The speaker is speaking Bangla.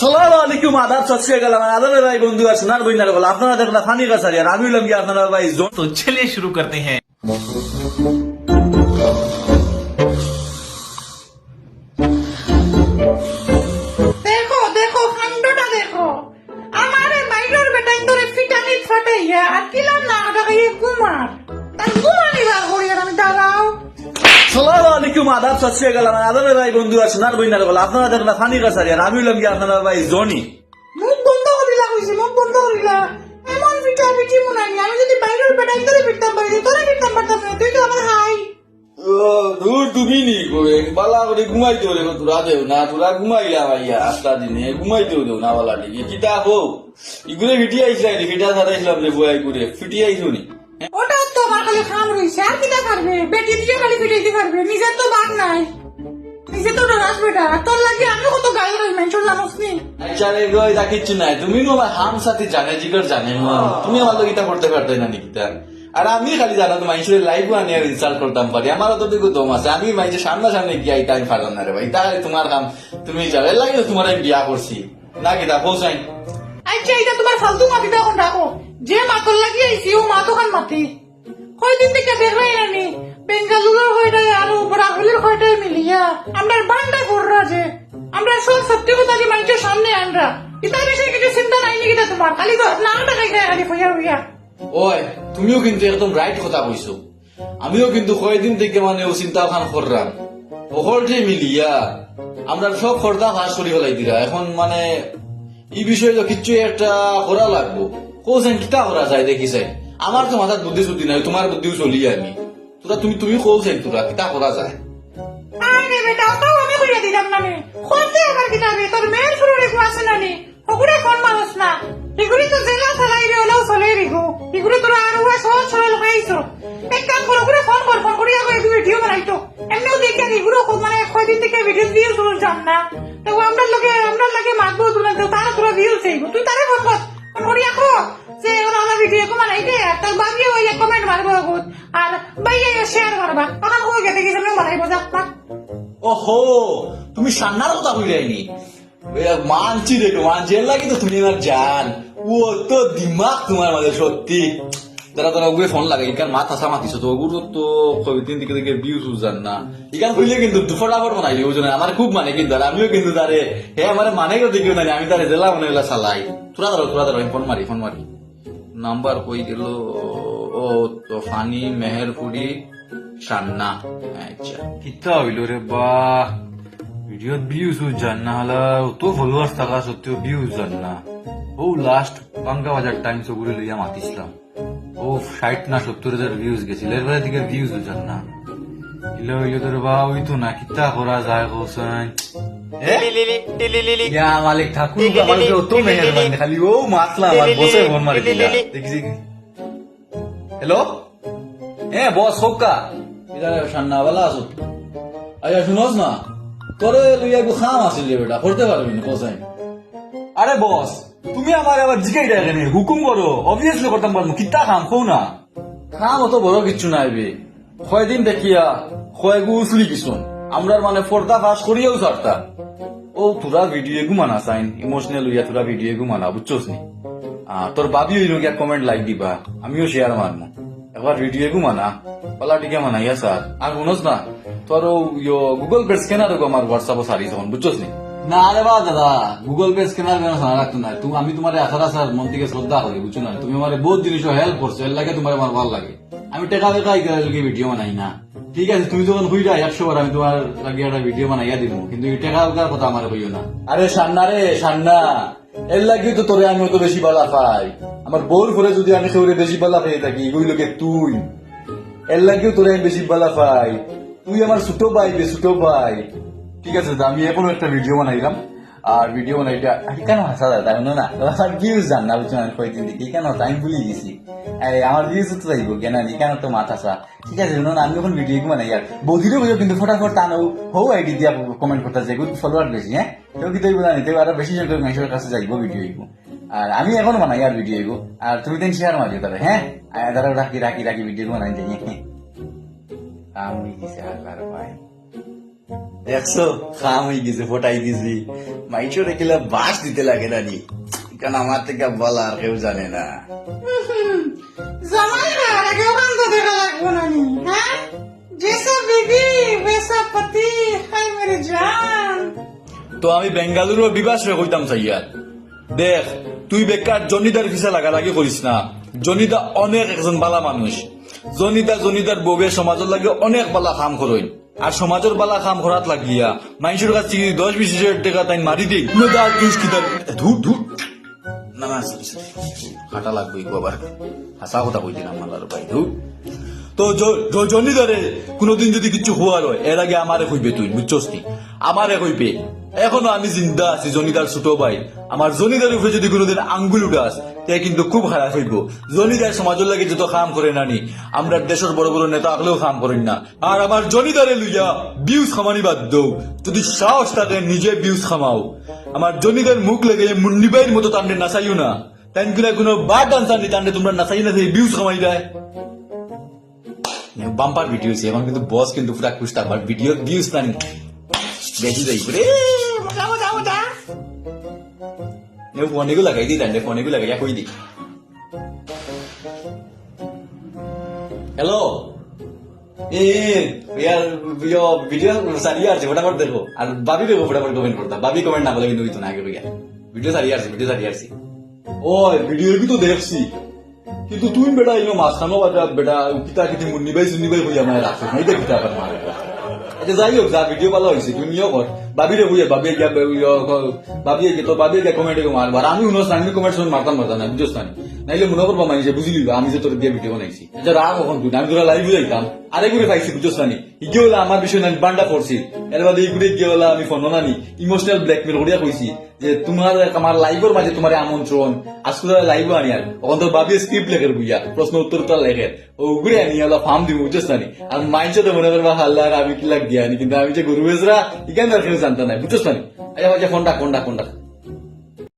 সালাম আলাইকুম আদাব সত শ্রী আকাল আমার আদরের ভাই বন্ধু আর সোনার বইনার বল আপনারা দেখলা ফানি কাছারি আর আমি হলাম কি আপনারা ভাই জোন। तो चलिए शुरू करते हैं। देखो देखो खंडोटा देखो हमारे माइनर बेटा इंदोरे फिटानी फटे है अकेला ना रहा ये कुमार तार कुमारी बार हो यार আমি দাঁড়াও সালাম আলাইকুম আদাব সত শ্রী আকাল আমার আদরের ভাই বন্ধু আর সোনার বইনার বল আপনারা দেখলা ফানি কাছারি আর আমি হলাম কি আপনারা ভাই জনি। মুখ বন্ধ করিলা কইছি মুখ বন্ধ করিলা এমন ফিটা ফিটি মনে নাই আমি যদি মাইনর বেটা ইন্দোরে ফিটতাম পারি তোরে ফিটতাম পারতাম না তুই তো আমার হাই দূর তুমি নি গোয়ে বালা করে ঘুমাইতে হলে তোরা দেও না তোরা ঘুমাইলা ভাইয়া আস্তা দিনে ঘুমাইতেও দেও না বালা দিকে কিতা হো ইগুলে ফিটি আইছিলা রে ফিটা ছাড়াইছিলাম রে বই করে ফিটি আইছো নি। ওটা তো আমার খালি খাম রইছে আর কিটা পারবে বেটি দিয়ে খালি ফিটাইতে পারবে নিজের তো বাক নাই নিজে তো রাস বেটা তোর লাগি আমি কত গাল রই মেনশন জানোস নি আচ্ছা রে গই তা কিচ্ছু নাই তুমি নো আমার হাম সাথে জানে জিগর জানে তুমি আমার লগে এটা করতে পারতে না নিকিতা আর আমি খালি জানো তো মানুষের লাইভ আনিয়ে ইনস্টল করতাম পারি আমারও তো দেখো দম আছে আমি মানুষের সামনে গিয়ে এই টাইম পারলাম না রে ভাই তাহলে তোমার কাম তুমি যাবে লাগে তোমার আমি বিয়া করছি না কিতা পৌঁছাই। আচ্ছা এটা তোমার ফালতু মাটি তখন রাখো যে মাতল লাগি আইছি ও মাতো খান মাটি কয়দিন থেকে দেখলাই আনি বেঙ্গালুরুর হইটা আর রাহুলের হইটা মিলিয়া আমরা বান্ডা কররা যে আমরা সব সত্যি কথা যে মানুষের সামনে আনরা এটা বিষয়ে কিছু চিন্তা নাই নাকি তোমার খালি তো নামটা খাই খালি হইয়া হইয়া ওই তুমিও কিন্তু একদম রাইট কথা কইছো আমিও কিন্তু কয়েকদিন থেকে মানে ও চিন্তা খান করলাম ওহরটি মিলিয়া আমরা সব খর্দা ফাঁস করি ফেলাই দিরা এখন মানে এই বিষয়ে তো কিচ্ছু একটা করা লাগবো কোসেন কিতা করা যায় দেখি চাই আমার তো মাথার বুদ্ধি শুদ্ধি নাই তোমার বুদ্ধিও চলি আমি তোরা তুমি কোসেন তোরা কিতা করা যায়। আরে বেটা তাও আমি কইয়া দিলাম না নে কোনতে আবার কিতাবে তোর মেয়ের ফুরুরে আছে না নি ওগুলা কোন মানুষ না এগুলি তো জেলা চালাই রে ওলাও চলে রিগো এগুলি তোরা আর ওরা সহজ সরল হইছো এক কাম করো ওগুলা ফোন করি আগে একটু ভিডিও বানাইতো এমনিও দেখে এগুলো মানে কয়দিন থেকে ভিডিও দিয়ে শুরু যান না তো আমরা লগে মাগবো তুলে তো তারা তোরা ভিউ চাইবো তুই তারে ফোন করি রাখো যে ওরা আমার ভিডিও কো বানাইতে তার বাকি ওই কমেন্ট মারবো আর বাইরে শেয়ার করবা তখন কই গেতে কি সামনে বানাইবো যা ওহো তুমি সান্নার কথা কইরাইনি মানছি দেখো মানছি এর লাগে তো তুমি আমার জান ও তো দিমাগ তোমার মাঝে সত্যি তারা ওগুলো ফোন লাগে ইকার মাথা সামাতিছো তো ওগুলো তো কবিদিন দিকে দিকে ভিউজ জান না ইকান কইলে কিন্তু দুফাটাফট বানাইলি ওই জন্য আমার খুব মানে কিন্তু আর আমিও কিন্তু তারে হে আমার মানে দেখিও না আমি তারে জেলা মানে এগুলা চালাই তোরা ধরো ফোন মারি নাম্বার কই গেল ও তো ফানি মেহেরপুরি সান্না আচ্ছা কিতা হইল রে বাহ ভিডিওত ভিউজ জান না হলা তো ফলোয়ার্স থাকা সত্ত্বেও ভিউজ জান না ও লাস্ট ৫,০০০ টাইম সবুরে লইয়া মাতিছিলাম ও ৬০ না ৭০,০০০ ভিউজ গেছিল এরপরে দিকে ভিউজ জান না ইলো তোর বা ওই তো না কিতা করা যায় কোসাই ইয়া মালিক ঠাকুর আমাকে তো মেহেরবানি খালি ও মাতলা আমার বসে ফোন মারি দিলা দেখি হ্যালো হ্যাঁ বস হোকা ইদারে সান্না বালা আছো আচ্ছা শুনোস না তোরে লইয়া গো খাম আছিল রে বেটা করতে পারবি না কোসাই। আরে বস তুমি আমার আবার জিগাই দেখেনি হুকুম করো অবভিয়াসলি করতাম পারবো কিতা খাম কৌ না খাম অত বড় কিচ্ছু নাই বে কয়দিন দেখিয়া কয়েকু উসলি কিশুন আমরা মানে পর্দা ফাঁস করিয়াও ছাড়তা ও তোরা ভিডিও গুমানা চাইন ইমোশনাল হইয়া তোরা ভিডিও গুমানা বুঝছোস নি তোর বাবি হইল গিয়া কমেন্ট লাইক দিবা আমিও শেয়ার মারমু একবার ভিডিও গুমানা পালা টিকে মানাইয়া স্যার আর শুনোস না তোর গুগল পে স্ক্যানার আমার হোয়াটসঅ্যাপও সারি তখন বুঝছোস নি। না রে বা দাদা গুগল পে স্ক্যানার কেন সারা রাখতো না আমি তোমার আশা মন থেকে শ্রদ্ধা করি বুঝছো না তুমি আমার বহুত জিনিস হেল্প করছো এর লাগে তোমার আমার ভালো লাগে আমি টেকা ভিডিও বানাই না ঠিক আছে তুমি যখন হইরা ১০০ বার আমি তোমার লাগে একটা ভিডিও বানাইয়া দিব কিন্তু এই টেকা কথা আমার হইও না। আরে সান্না এর লাগে তো তোরে আমি অত বেশি বলা পাই আমার বউর ঘরে যদি আমি সেউরে বেশি বলা পেয়ে থাকি এগুলোকে তুই এর লাগেও তোরে আমি বেশি বলা পাই তুই আমার ছোট ভাই ঠিক আছে আমি এখনো একটা ভিডিও বানাইলাম আর ভিডিও বানাইটা কেন হাসা তাই না আমার ভিউজ জান না বুঝছো আমি কয়েকদিন দেখি কেন টাইম ভুলে গেছি আমার ভিউজ তো যাইব কেন কেন তো মাথাসা ঠিক আছে শুনো না আমি যখন ভিডিও বানাই আর বৌদিরও বুঝো কিন্তু ফটাফট টানো হৌ আইডি দিয়া কমেন্ট করতে যাই ফলোয়ার বেশি হ্যাঁ কেউ কি তুই জানি তুই আরো বেশি সংখ্যক মানুষের কাছে যাইব ভিডিও আর আমি এখন বানাই আর ভিডিও আর তুমি দিন শেয়ার মারিও তারা হ্যাঁ তারা রাখি ভিডিও বানাই যাই আমি ভাই দেখছো খাম হয়ে গেছে ফটাই দিছি মাইশো রেখিলা বাস দিতে লাগে না নি কারণ আমার থেকে বলা আর কেউ জানে না জামাই না আগে ওখান তো দেখা লাগবো না নি হ্যাঁ জেসা বিবি वैसा पति हाय मेरे जान তো আমি বেঙ্গালুরু বিবাস রে কইতাম চাইয়ার দেখ তুই বেকার জনিদার ভিসা লাগালাগি করিস না জনিদা অনেক একজন বালা মানুষ জনিদার বউবে সমাজের লাগে অনেক বালা কাম করইন আর সমাজের বালা কাম করাত লাগিয়া মানুষের কাছে 10-20 হাজার টাকা তাই মারি দিই দাল তুই কি ধুর ধুর না না হাঁটা লাগবে আবার হাসা কথা কই দিলাম মালার ভাই ধুর তো জনিদারে কোনোদিন যদি কিছু হওয়ার হয় এর আগে আমারে কইবে তুই বুঝছস নি আমারে কইবে এখনো আমি জিন্দা আছি জনিদার ছোট ভাই আমার জনিদার উপরে যদি কোনোদিন আঙ্গুল উঠাস তে কিন্তু খুব খারাপ হইব জনিদার সমাজের লাগে যত কাম করে নানি আমরা দেশের বড় বড় নেতা আগলেও কাম করেন না আর আমার জনিদারে লইয়া বিউজ খামানি বাদ দৌ যদি সাহস থাকে নিজে বিউজ খামাও আমার জনিদার মুখ লেগে মুন্নিবাইয়ের মতো তান্ডে নাচাইও না তাই কোনো বার ডান্সার নি তান্ডে তোমরা নাচাই না বিউজ খামাই দেয় বাম্পার ভিডিও এখন কিন্তু বস কিন্তু পুরা খুশ থাকবার ভিডিও ভিউজ না বেশি যাই করে ফোনেগু লাগাই দি তান্ডে ফোনেগু লাগাইয়া কই দি হ্যালো ভিডিও সারিয়ে আছে ফটাফট দেখো আর বাবি দেখো ফটাফট কমেন্ট করতা বাবি কমেন্ট না বলে কিন্তু হইতো না আগে ভিডিও সারিয়ে আসছি ও ভিডিও তো দেখছি কিন্তু তুমি বেটা ইনো মাঝখানো বেটা কিতা কিতি মুন্নিবাই সুন্নিবাই হইয়া মানে রাখছো নাই দেখ কিতা পার মারে আচ্ছা যাই হোক যা ভিডিও ভালো হয়েছে তুমিও কর বাবিরে বুঝে বাবি গিয়া কমেন্টে মারবার আমি উনস না আমি কমেন্ট মারতাম না বুঝছ না নাইলে মনে করবো মানুষে বুঝলি আমি যে তোর দিয়ে ভিডিও বানাইছি আচ্ছা রাগ কখন তুই আমি তোরা লাইভ যাইতাম আরে করে পাইছি বুঝছ না ইগে হলে আমার বিষয় না বান্ডা করছি এর বাদে ইগুড়ে গিয়ে হলে আমি ফোন নানি ইমোশনাল ব্ল্যাকমেল করিয়া কইছি যে তোমার আমার লাইভের মাঝে তোমার আমন্ত্রণ আজকে লাইভ আনি আর তখন তোর বাবি স্ক্রিপ্ট লেখের বুঝিয়া প্রশ্ন উত্তর তো লেখে ওগুড়ে আনি হলো ফার্ম দিব বুঝছ না আর মাইন্ডসে তো মনে করবা হাল্লার আমি কি লাগ দিয়া কিন্তু আমি যে গরু বেজরা ইখান আর কেউ জানতা নাই বুঝছ না আচ্ছা ফোনটা